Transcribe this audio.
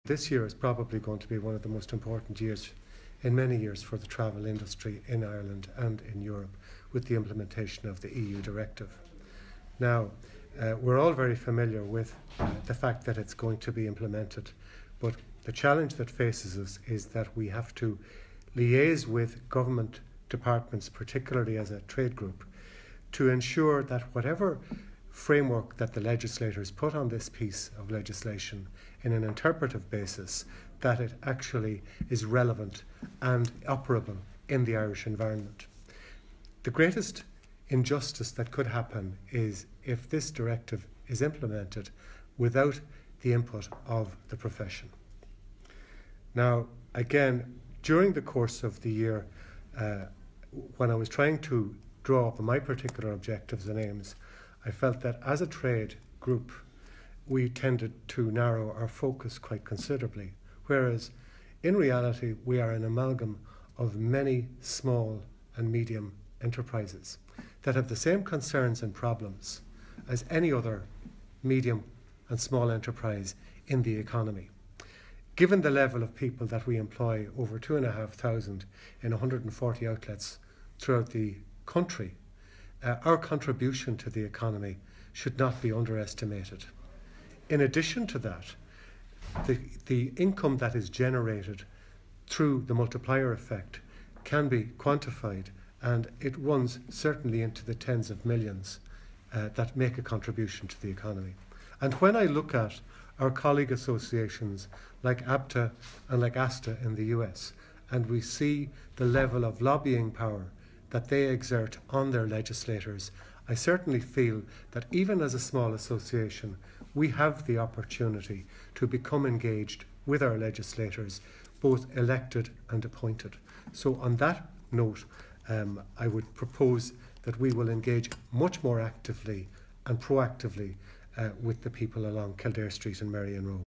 This year is probably going to be one of the most important years in many years for the travel industry in Ireland and in Europe with the implementation of the EU directive. Now, we're all very familiar with the fact that it's going to be implemented, but the challenge that faces us is that we have to liaise with government departments, particularly as a trade group, to ensure that whatever framework that the legislators put on this piece of legislation in an interpretive basis, that it actually is relevant and operable in the Irish environment. The greatest injustice that could happen is if this directive is implemented without the input of the profession. Now, again, during the course of the year, when I was trying to draw up my particular objectives and aims, I felt that as a trade group, we tended to narrow our focus quite considerably, whereas in reality, we are an amalgam of many small and medium enterprises that have the same concerns and problems as any other medium and small enterprise in the economy. Given the level of people that we employ, over 2,500 in 140 outlets throughout the country, our contribution to the economy should not be underestimated. In addition to that, the income that is generated through the multiplier effect can be quantified, and it runs certainly into the tens of millions that make a contribution to the economy. And when I look at our colleague associations like ABTA and like ASTA in the US, and we see the level of lobbying power that they exert on their legislators, I certainly feel that even as a small association, we have the opportunity to become engaged with our legislators, both elected and appointed. So on that note, I would propose that we will engage much more actively and proactively with the people along Kildare Street and Marion Road.